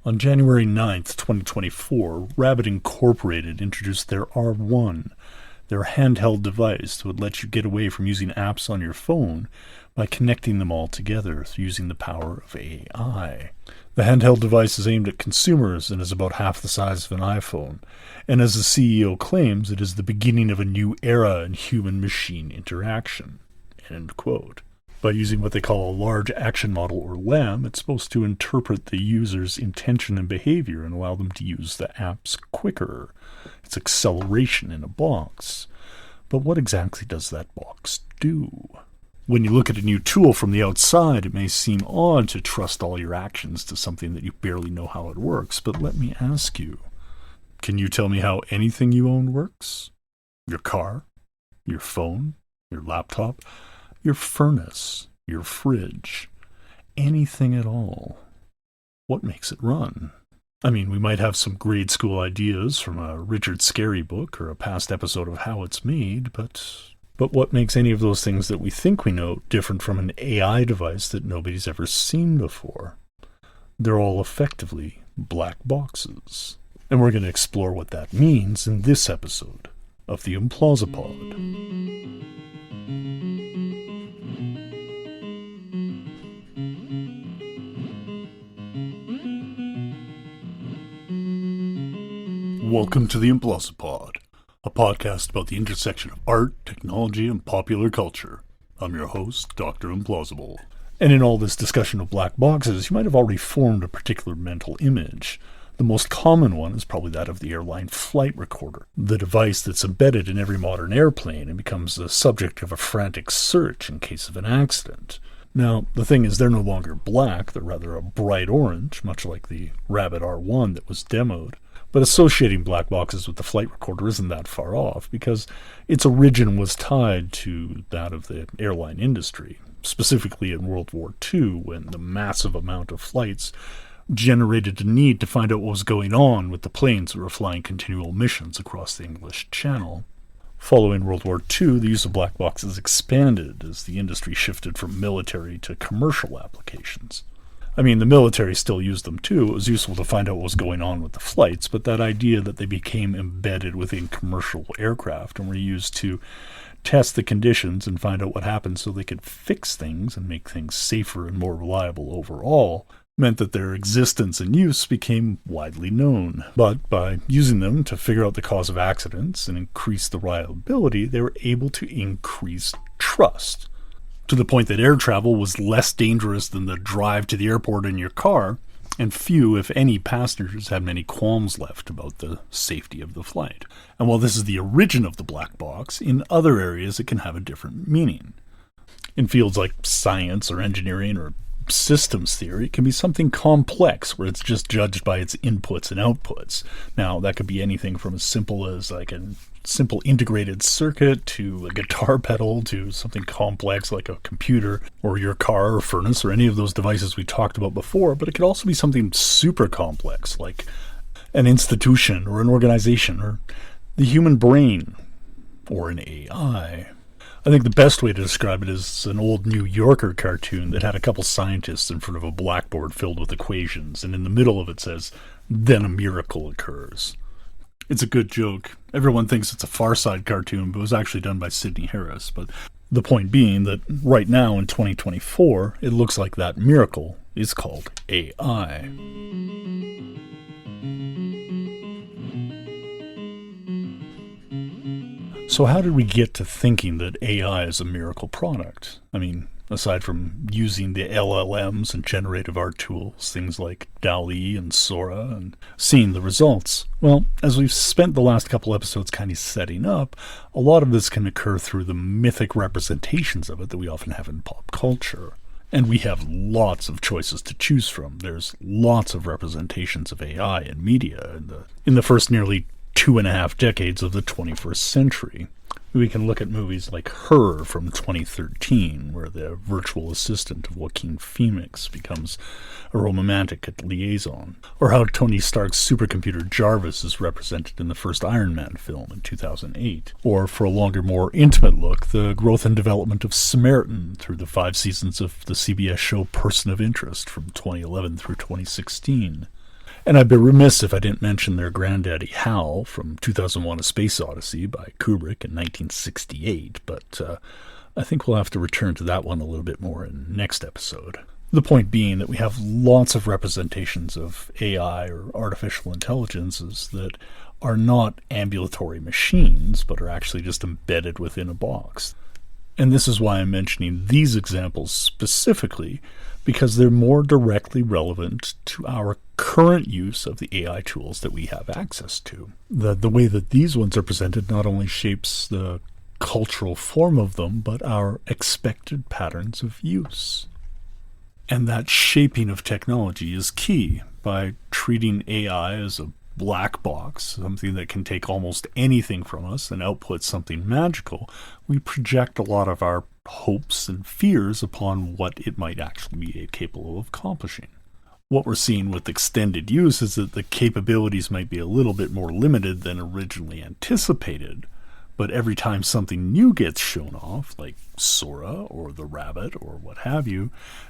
On January 9th, 2024, Rabbit Incorporated introduced their R1, their handheld device that would let you get away from using apps on your phone by connecting them all together using the power of AI. The handheld device is aimed at consumers and is about half the size of an iPhone, and as the CEO claims, it is the beginning of a new era in human-machine interaction. End quote. By using what they call a large action model, or LAM, it's supposed to interpret the user's intention and behavior and allow them to use the apps quicker. It's acceleration in a box. But what exactly does that box do? When you look at a new tool from the outside, it may seem odd to trust all your actions to something that you barely know how it works, but let me ask you, can you tell me how anything you own works? Your car? Your phone? Your laptop? Your furnace, your fridge, anything at all. What makes it run? I mean, we might have some grade school ideas from a Richard Scarry book or a past episode of How It's Made, but what makes any of those things that we think we know different from an AI device that nobody's ever seen before? They're all effectively black boxes. And we're going to explore what that means in this episode of the Implausipod. Welcome to the Implausipod, a podcast about the intersection of art, technology, and popular culture. I'm your host, Dr. Implausible. And in all this discussion of black boxes, you might have already formed a particular mental image. The most common one is probably that of the airline flight recorder, the device that's embedded in every modern airplane and becomes the subject of a frantic search in case of an accident. Now, the thing is, they're no longer black, they're rather a bright orange, much like the Rabbit R1 that was demoed. But associating black boxes with the flight recorder isn't that far off, because its origin was tied to that of the airline industry, specifically in World War II, when the massive amount of flights generated a need to find out what was going on with the planes that were flying continual missions across the English Channel. Following World War II, the use of black boxes expanded as the industry shifted from military to commercial applications. I mean, the military still used them too. It was useful to find out what was going on with the flights, but that idea that they became embedded within commercial aircraft and were used to test the conditions and find out what happened so they could fix things and make things safer and more reliable overall meant that their existence and use became widely known. But by using them to figure out the cause of accidents and increase the reliability, they were able to increase trust, to the point that air travel was less dangerous than the drive to the airport in your car, and few, if any, passengers had many qualms left about the safety of the flight. And while this is the origin of the black box, in other areas it can have a different meaning. In fields like science or engineering or systems theory, it can be something complex where it's just judged by its inputs and outputs. Now, that could be anything from as simple as like a simple integrated circuit to a guitar pedal to something complex like a computer or your car or furnace or any of those devices we talked about before, but it could also be something super complex like an institution or an organization or the human brain or an AI. I think the best way to describe it is an old New Yorker cartoon that had a couple scientists in front of a blackboard filled with equations, and in the middle of it says, "Then a miracle occurs." It's a good joke. Everyone thinks it's a Far Side cartoon, but it was actually done by Sidney Harris. But the point being that right now in 2024, it looks like that miracle is called AI. So how did we get to thinking that AI is a miracle product? I mean, aside from using the LLMs and generative art tools, things like DALL-E and Sora, and seeing the results. Well, as we've spent the last couple episodes kind of setting up, a lot of this can occur through the mythic representations of it that we often have in pop culture. And we have lots of choices to choose from. There's lots of representations of AI in media in the first nearly 2.5 decades of the 21st century. We can look at movies like Her from 2013, where the virtual assistant of Joaquin Phoenix becomes a romantic liaison, or how Tony Stark's supercomputer Jarvis is represented in the first Iron Man film in 2008, or for a longer, more intimate look, the growth and development of Samaritan through the 5 seasons of the CBS show Person of Interest from 2011 through 2016. And I'd be remiss if I didn't mention their granddaddy HAL from 2001: A Space Odyssey by Kubrick in 1968, but I think we'll have to return to that one a little bit more in next episode. The point being that we have lots of representations of AI or artificial intelligences that are not ambulatory machines, but are actually just embedded within a box. And this is why I'm mentioning these examples specifically, because they're more directly relevant to our current use of the AI tools that we have access to. The way that these ones are presented not only shapes the cultural form of them, but our expected patterns of use. And that shaping of technology is key. By treating AI as a black box, something that can take almost anything from us and output something magical, we project a lot of our hopes and fears upon what it might actually be capable of accomplishing. What we're seeing with extended use is that the capabilities might be a little bit more limited than originally anticipated, but every time something new gets shown off, like Sora or the rabbit or what have you,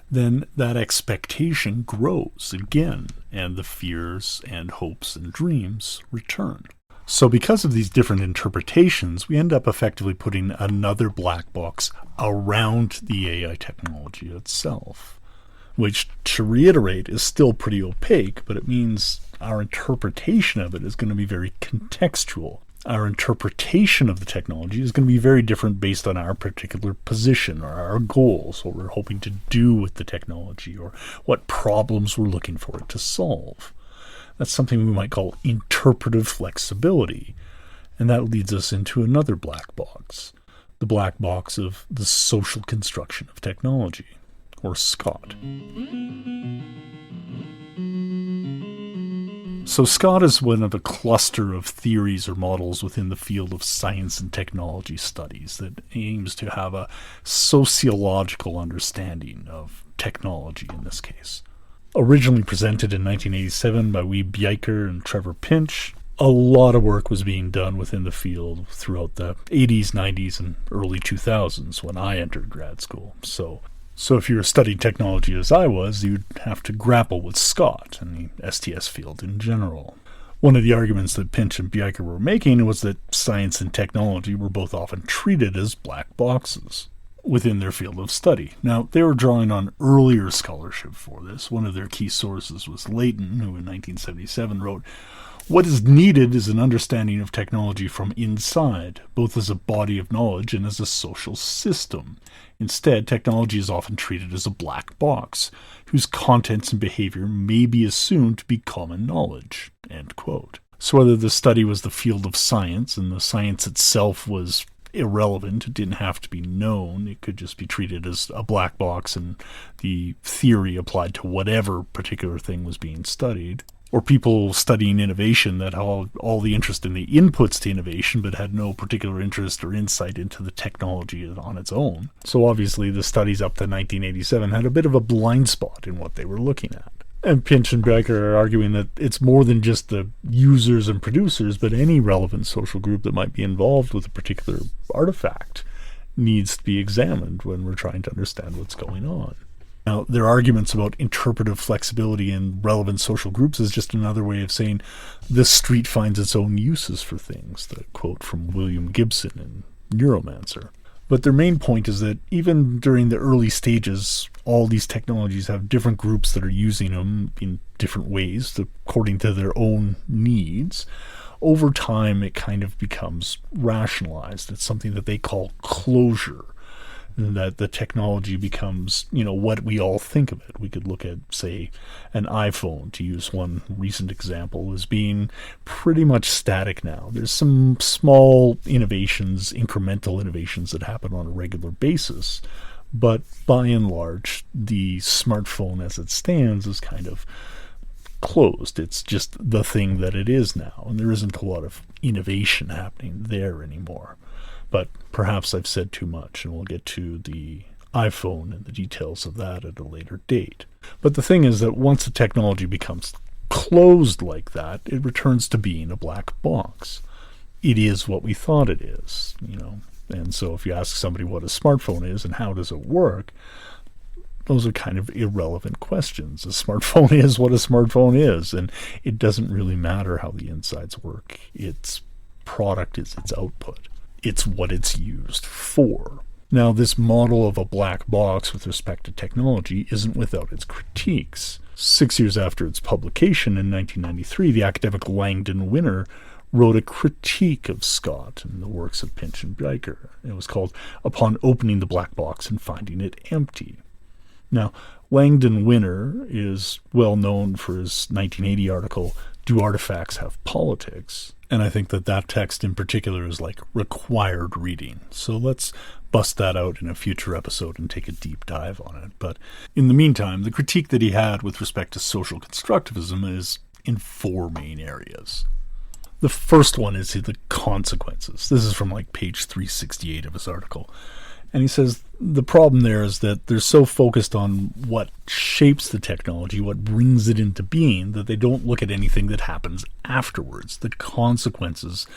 then that expectation grows again, and the fears and hopes and dreams return. So because of these different interpretations, we end up effectively putting another black box around the AI technology itself, which, to reiterate, is still pretty opaque, but it means our interpretation of it is going to be very contextual. Our interpretation of the technology is going to be very different based on our particular position or our goals, what we're hoping to do with the technology, or what problems we're looking for it to solve. That's something we might call interpretive flexibility. And that leads us into another black box, the black box of the social construction of technology, or SCOT. So SCOT is one of a cluster of theories or models within the field of science and technology studies that aims to have a sociological understanding of technology in this case. Originally presented in 1987 by Bijker and Trevor Pinch, a lot of work was being done within the field throughout the 80s, 90s, and early 2000s when I entered grad school. So if you were studying technology as I was, you'd have to grapple with SCOT and the STS field in general. One of the arguments that Pinch and Bijker were making was that science and technology were both often treated as black boxes within their field of study. Now, they were drawing on earlier scholarship for this. One of their key sources was Latour, who in 1977 wrote, "What is needed is an understanding of technology from inside, both as a body of knowledge and as a social system. Instead, technology is often treated as a black box, whose contents and behavior may be assumed to be common knowledge." End quote. So whether the study was the field of science, and the science itself was irrelevant, it didn't have to be known, it could just be treated as a black box and the theory applied to whatever particular thing was being studied, or people studying innovation that had all the interest in the inputs to innovation but had no particular interest or insight into the technology on its own. So obviously the studies up to 1987 had a bit of a blind spot in what they were looking at. And Pinch and Bijker are arguing that it's more than just the users and producers, but any relevant social group that might be involved with a particular artifact needs to be examined when we're trying to understand what's going on. Now, their arguments about interpretive flexibility in relevant social groups is just another way of saying the street finds its own uses for things, the quote from William Gibson in Neuromancer. But their main point is that even during the early stages, all these technologies have different groups that are using them in different ways according to their own needs. Over time, it kind of becomes rationalized. It's something that they call closure, that the technology becomes, what we all think of it. We could look at, say, an iPhone, to use one recent example, as being pretty much static now. There's some small innovations, incremental innovations that happen on a regular basis, but by and large, the smartphone as it stands is kind of closed. It's just the thing that it is now, and there isn't a lot of innovation happening there anymore. But perhaps I've said too much, and we'll get to the iPhone and the details of that at a later date. But the thing is that once a technology becomes closed like that, it returns to being a black box. It is what we thought it is, And so if you ask somebody what a smartphone is and how does it work, those are kind of irrelevant questions. A smartphone is what a smartphone is, and it doesn't really matter how the insides work. Its product is its output. It's what it's used for. Now, this model of a black box with respect to technology isn't without its critiques. 6 years after its publication in 1993, the academic Langdon Winner wrote a critique of Scott and the works of Pinch and Bijker. It was called Upon Opening the Black Box and Finding It Empty. Now, Langdon Winner is well known for his 1980 article, Do Artifacts Have Politics? And I think that text in particular is like required reading. So let's bust that out in a future episode and take a deep dive on it. But in the meantime, the critique that he had with respect to social constructivism is in four main areas. The first one is the consequences. This is from like page 368 of his article. And he says the problem there is that they're so focused on what shapes the technology, what brings it into being, that they don't look at anything that happens afterwards, the consequences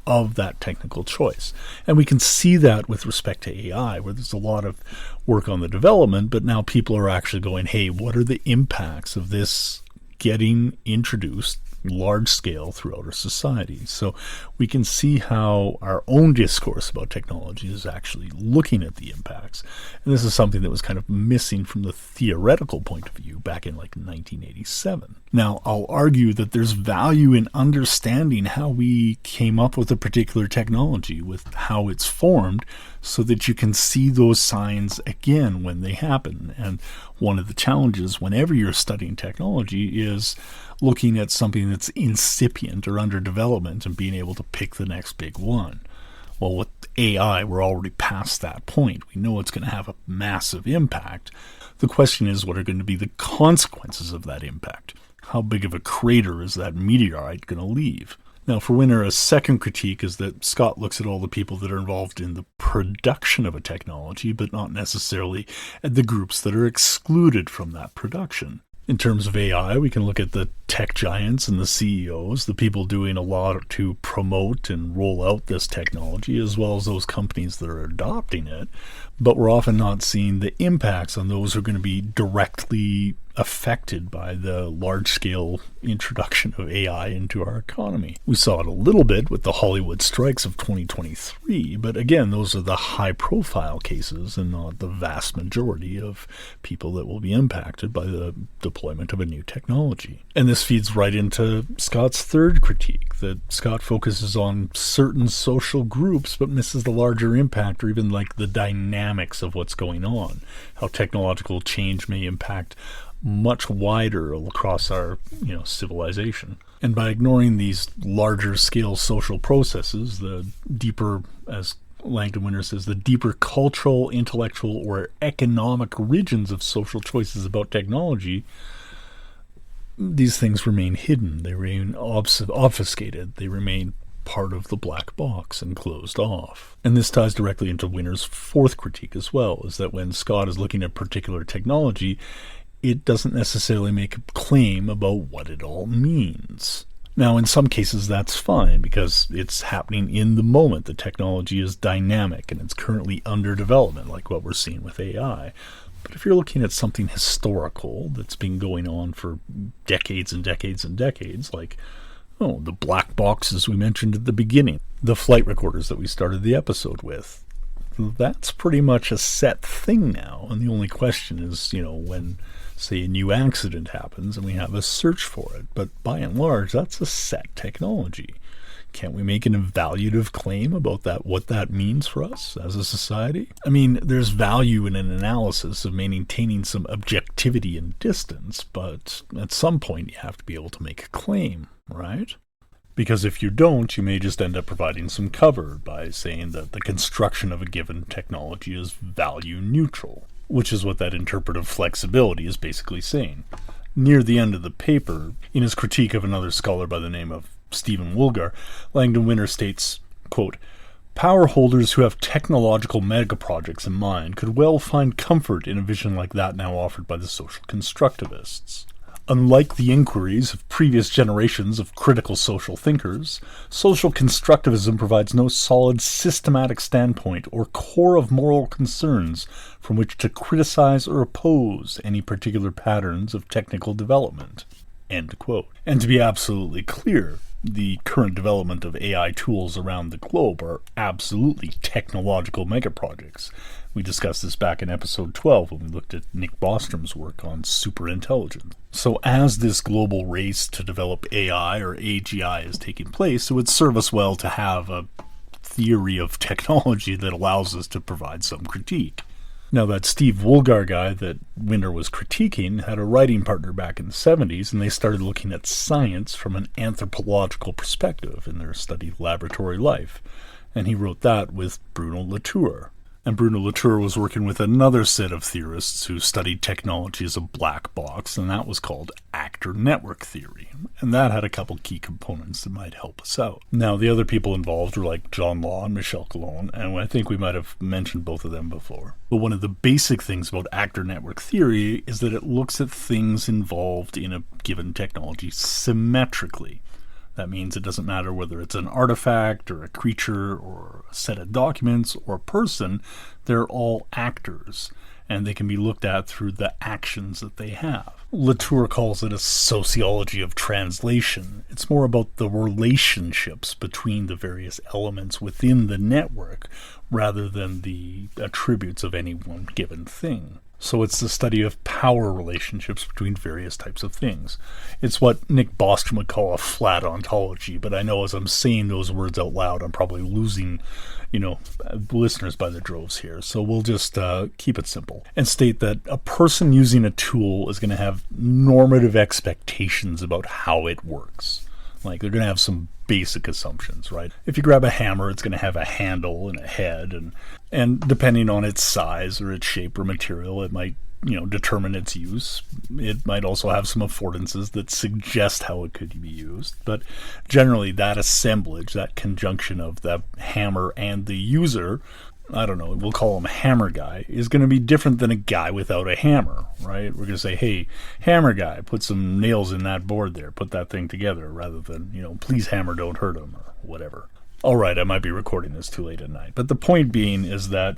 of that technical choice. And we can see that with respect to AI, where there's a lot of work on the development, but now people are actually going, hey, what are the impacts of this getting introduced large scale throughout our society? So we can see how our own discourse about technology is actually looking at the impacts. And this is something that was kind of missing from the theoretical point of view back in like 1987. Now, I'll argue that there's value in understanding how we came up with a particular technology, with how it's formed, so that you can see those signs again when they happen. And one of the challenges whenever you're studying technology is looking at something that's incipient or under development and being able to pick the next big one. Well, with AI, we're already past that point. We know it's going to have a massive impact. The question is, what are going to be the consequences of that impact? How big of a crater is that meteorite going to leave? Now, for Winner, a second critique is that Scott looks at all the people that are involved in the production of a technology, but not necessarily at the groups that are excluded from that production. In terms of AI, we can look at the tech giants and the CEOs, the people doing a lot to promote and roll out this technology, as well as those companies that are adopting it. But we're often not seeing the impacts on those who are going to be directly affected by the large-scale introduction of AI into our economy. We saw it a little bit with the Hollywood strikes of 2023, but again, those are the high-profile cases and not the vast majority of people that will be impacted by the deployment of a new technology. And this feeds right into Scott's third critique, that Scott focuses on certain social groups but misses the larger impact, or even like the dynamics of what's going on, how technological change may impact much wider across our civilization. And by ignoring these larger scale social processes, the deeper, as Langdon Winner says, the deeper cultural, intellectual, or economic origins of social choices about technology, these things remain hidden. They remain obfuscated. They remain part of the black box and closed off. And this ties directly into Winner's fourth critique as well, is that when Scott is looking at particular technology, it doesn't necessarily make a claim about what it all means. Now, in some cases, that's fine because it's happening in the moment. The technology is dynamic and it's currently under development, like what we're seeing with AI. But if you're looking at something historical that's been going on for decades and decades and decades, like the black boxes we mentioned at the beginning, the flight recorders that we started the episode with, that's pretty much a set thing now. And the only question is, when, say, a new accident happens and we have a search for it. But by and large, that's a set technology. Can't we make an evaluative claim about that, what that means for us as a society? I mean, there's value in an analysis of maintaining some objectivity and distance, but at some point you have to be able to make a claim, right? Because if you don't, you may just end up providing some cover by saying that the construction of a given technology is value neutral, which is what that interpretive flexibility is basically saying. Near the end of the paper, in his critique of another scholar by the name of Stephen Woolgar, Langdon Winner states, quote, "Power holders who have technological megaprojects in mind could well find comfort in a vision like that now offered by the social constructivists. Unlike the inquiries of previous generations of critical social thinkers, social constructivism provides no solid systematic standpoint or core of moral concerns from which to criticize or oppose any particular patterns of technical development. End quote. And to be absolutely clear, the current development of AI tools around the globe are absolutely technological megaprojects. We discussed this back in episode 12 when we looked at Nick Bostrom's work on superintelligence. So as this global race to develop AI or AGI is taking place, it would serve us well to have a theory of technology that allows us to provide some critique. Now, that Steve Woolgar guy that Winter was critiquing had a writing partner back in the 70s, and they started looking at science from an anthropological perspective in their study of laboratory life. And he wrote that with Bruno Latour. And Bruno Latour was working with another set of theorists who studied technology as a black box, and that was called actor network theory. And that had a couple key components that might help us out. Now, the other people involved were like John Law and Michel Coulon, and I think we might have mentioned both of them before. But one of the basic things about actor network theory is that it looks at things involved in a given technology symmetrically. That means it doesn't matter whether it's an artifact or a creature or a set of documents or a person, they're all actors, and they can be looked at through the actions that they have. Latour calls it a sociology of translation. It's more about the relationships between the various elements within the network rather than the attributes of any one given thing. So it's the study of power relationships between various types of things. It's what Nick Bostrom would call a flat ontology, but I know as I'm saying those words out loud, I'm probably losing, listeners by the droves here. So we'll just keep it simple and state that a person using a tool is going to have normative expectations about how it works. Like, they're going to have some basic assumptions, right? If you grab a hammer, it's going to have a handle and a head, and depending on its size or its shape or material, it might, determine its use. It might also have some affordances that suggest how it could be used. But generally, that assemblage, that conjunction of the hammer and the user, I don't know, we'll call him a hammer guy, is going to be different than a guy without a hammer, right? We're going to say, hey, hammer guy, put some nails in that board there, put that thing together, rather than, please hammer, don't hurt him, or whatever. All right, I might be recording this too late at night. But the point being is that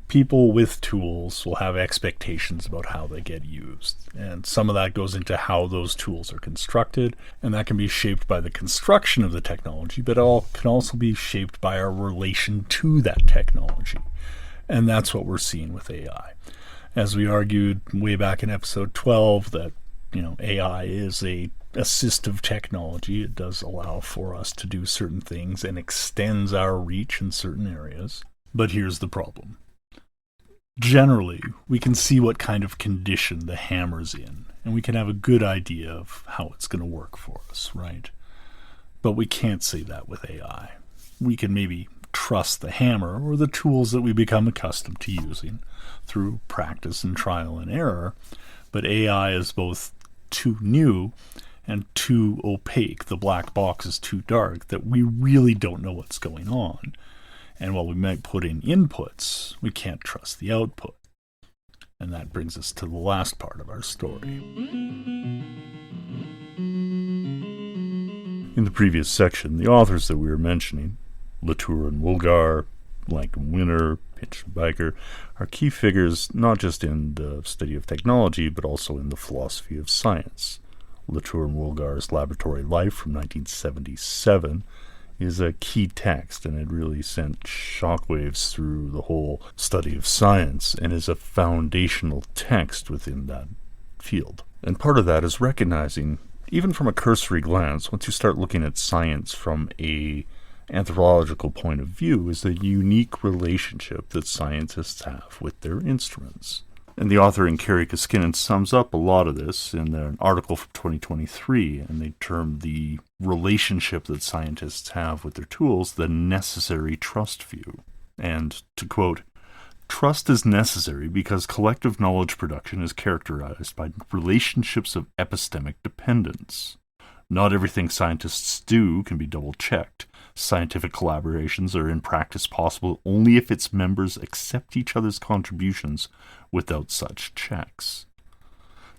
people with tools will have expectations about how they get used. And some of that goes into how those tools are constructed, and that can be shaped by the construction of the technology, but it can also be shaped by our relation to that technology. And that's what we're seeing with AI. As we argued way back in episode 12 that, AI is a assistive technology. It does allow for us to do certain things and extends our reach in certain areas. But here's the problem. Generally, we can see what kind of condition the hammer's in, and we can have a good idea of how it's going to work for us, right? But we can't say that with AI. We can maybe trust the hammer or the tools that we become accustomed to using through practice and trial and error, but AI is both too new and too opaque. The black box is too dark that we really don't know what's going on. And while we might put in inputs, we can't trust the output. And that brings us to the last part of our story. In the previous section, the authors that we were mentioning, Latour and Woolgar, Langton Winter, Pinch and Bijker, are key figures not just in the study of technology, but also in the philosophy of science. Latour and Woolgar's Laboratory Life from 1977 is a key text, and it really sent shockwaves through the whole study of science and is a foundational text within that field. And part of that is recognizing, even from a cursory glance, once you start looking at science from a anthropological point of view, is the unique relationship that scientists have with their instruments. And the author in Kerry Koskinen sums up a lot of this in an article from 2023, and they term the relationship that scientists have with their tools the necessary trust view. And to quote, "Trust is necessary because collective knowledge production is characterized by relationships of epistemic dependence. Not everything scientists do can be double-checked. Scientific collaborations are in practice possible only if its members accept each other's contributions without such checks.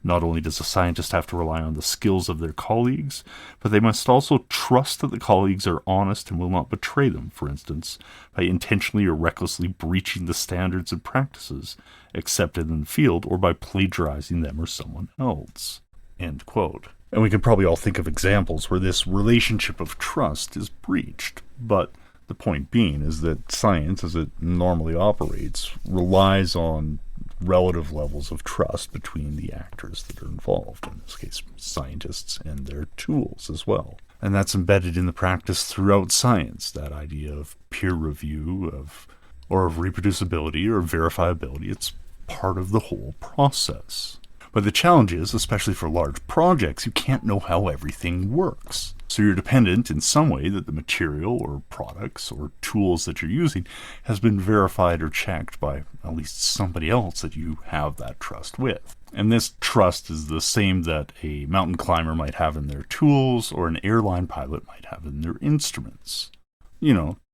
Not only does a scientist have to rely on the skills of their colleagues, but they must also trust that the colleagues are honest and will not betray them, for instance, by intentionally or recklessly breaching the standards and practices accepted in the field, or by plagiarizing them or someone else. End quote. And we can probably all think of examples where this relationship of trust is breached, but the point being is that science, as it normally operates, relies on relative levels of trust between the actors that are involved, in this case scientists and their tools as well. And that's embedded in the practice throughout science, that idea of peer review, of reproducibility or verifiability. It's part of the whole process. But the challenge is, especially for large projects, you can't know how everything works. So you're dependent in some way that the material or products or tools that you're using has been verified or checked by at least somebody else that you have that trust with. And this trust is the same that a mountain climber might have in their tools or an airline pilot might have in their instruments.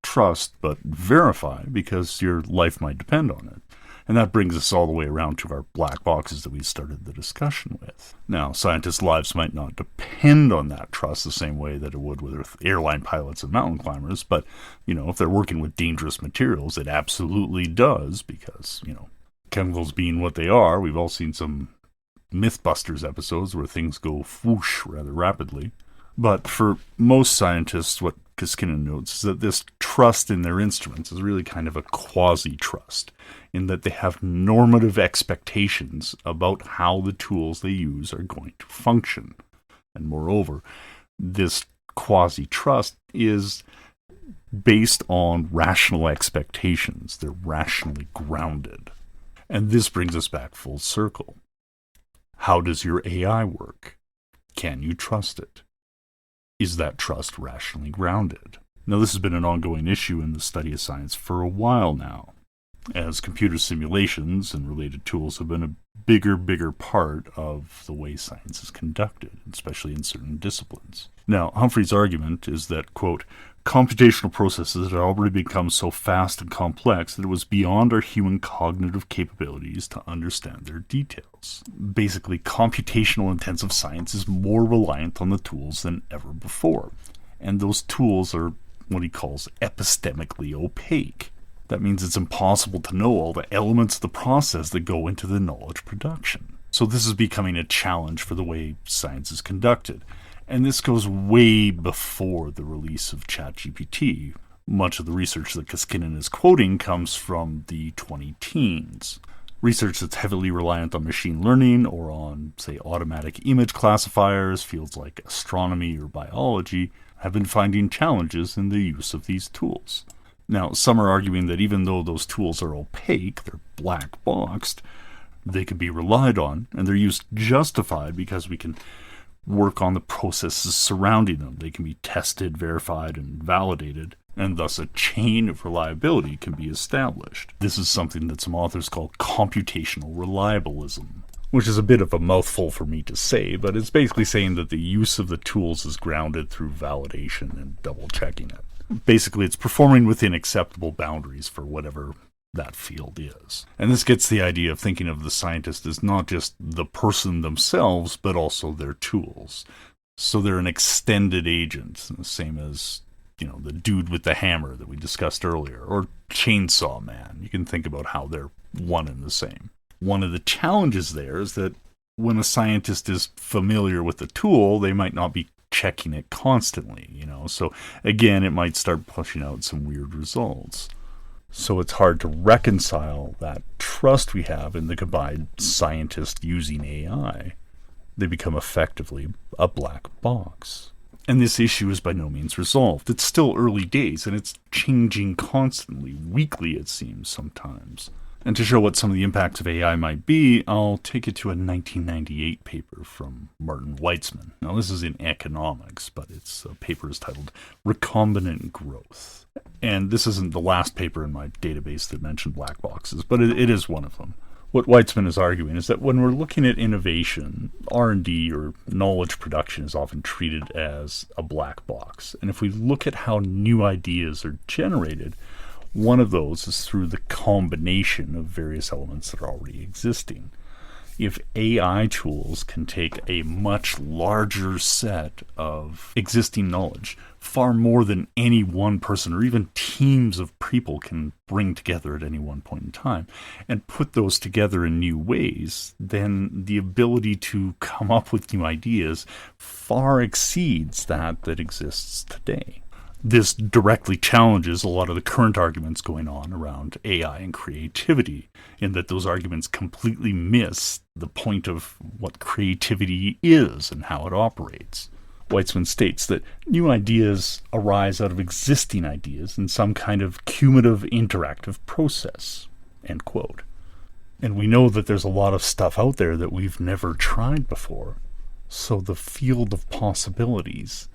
Trust, but verify, because your life might depend on it. And that brings us all the way around to our black boxes that we started the discussion with. Now, scientists' lives might not depend on that trust the same way that it would with airline pilots and mountain climbers, but, if they're working with dangerous materials, it absolutely does, because, chemicals being what they are, we've all seen some Mythbusters episodes where things go whoosh rather rapidly. But for most scientists, what Koskinen notes is that this trust in their instruments is really kind of a quasi-trust, in that they have normative expectations about how the tools they use are going to function. And moreover, this quasi-trust is based on rational expectations. They're rationally grounded. And this brings us back full circle. How does your AI work? Can you trust it? Is that trust rationally grounded? Now, this has been an ongoing issue in the study of science for a while now, as computer simulations and related tools have been a bigger part of the way science is conducted, especially in certain disciplines. Now, Humphrey's argument is that, quote, computational processes had already become so fast and complex that it was beyond our human cognitive capabilities to understand their details. Basically, computational intensive science is more reliant on the tools than ever before, and those tools are what he calls epistemically opaque. That means it's impossible to know all the elements of the process that go into the knowledge production. So this is becoming a challenge for the way science is conducted. And this goes way before the release of ChatGPT. Much of the research that Koskinen is quoting comes from the 2010s. Research that's heavily reliant on machine learning or on, say, automatic image classifiers, fields like astronomy or biology, have been finding challenges in the use of these tools. Now, some are arguing that even though those tools are opaque, they're black-boxed, they can be relied on, and their use justified because we can work on the processes surrounding them. They can be tested, verified, and validated, and thus a chain of reliability can be established. This is something that some authors call computational reliabilism, which is a bit of a mouthful for me to say, but it's basically saying that the use of the tools is grounded through validation and double-checking it. Basically, it's performing within acceptable boundaries for whatever that field is. And this gets the idea of thinking of the scientist as not just the person themselves, but also their tools. So they're an extended agent, the same as, the dude with the hammer that we discussed earlier, or Chainsaw Man. You can think about how they're one and the same. One of the challenges there is that when a scientist is familiar with the tool, they might not be checking it constantly, So again, it might start pushing out some weird results. So it's hard to reconcile that trust we have in the combined scientist using AI. They become effectively a black box. And this issue is by no means resolved. It's still early days, and it's changing constantly, weekly it seems sometimes. And to show what some of the impacts of AI might be, I'll take you to a 1998 paper from Martin Weitzman. Now, this is in economics, but its paper is titled Recombinant Growth. And this isn't the last paper in my database that mentioned black boxes, but it is one of them. What Weitzman is arguing is that when we're looking at innovation, R&D or knowledge production is often treated as a black box. And if we look at how new ideas are generated, one of those is through the combination of various elements that are already existing. if AI tools can take a much larger set of existing knowledge, far more than any one person or even teams of people can bring together at any one point in time, and put those together in new ways, then the ability to come up with new ideas far exceeds that exists today. This directly challenges a lot of the current arguments going on around AI and creativity, in that those arguments completely miss the point of what creativity is and how it operates. Weitzman states that new ideas arise out of existing ideas in some kind of cumulative interactive process, end quote. And we know that there's a lot of stuff out there that we've never tried before, so the field of possibilities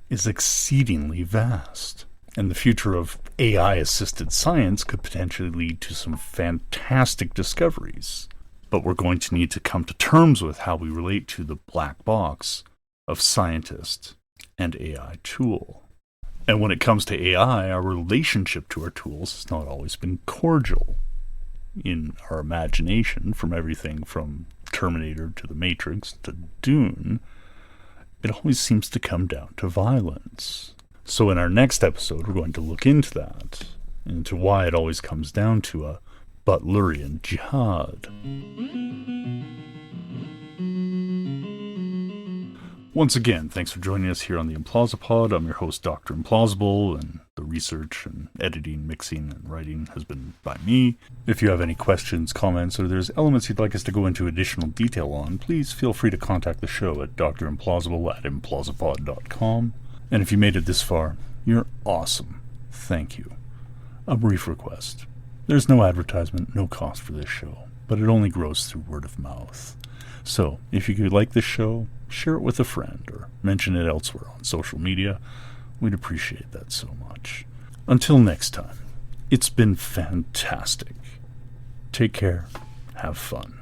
is exceedingly vast. And the future of AI-assisted science could potentially lead to some fantastic discoveries. But we're going to need to come to terms with how we relate to the black box of scientist and AI tool. And when it comes to AI, our relationship to our tools has not always been cordial. In our imagination, from everything from Terminator to The Matrix to Dune, it always seems to come down to violence. So in our next episode, we're going to look into that, into why it always comes down to a Butlerian jihad. Once again, thanks for joining us here on the Implausipod. I'm your host, Dr. Implausible, and the research and editing, mixing, and writing has been by me. If you have any questions, comments, or there's elements you'd like us to go into additional detail on, please feel free to contact the show at drimplausible@implausipod.com. And if you made it this far, you're awesome. Thank you. A brief request. There's no advertisement, no cost for this show, but it only grows through word of mouth. So, if you could like this show, share it with a friend or mention it elsewhere on social media. We'd appreciate that so much. Until next time, it's been fantastic. Take care. Have fun.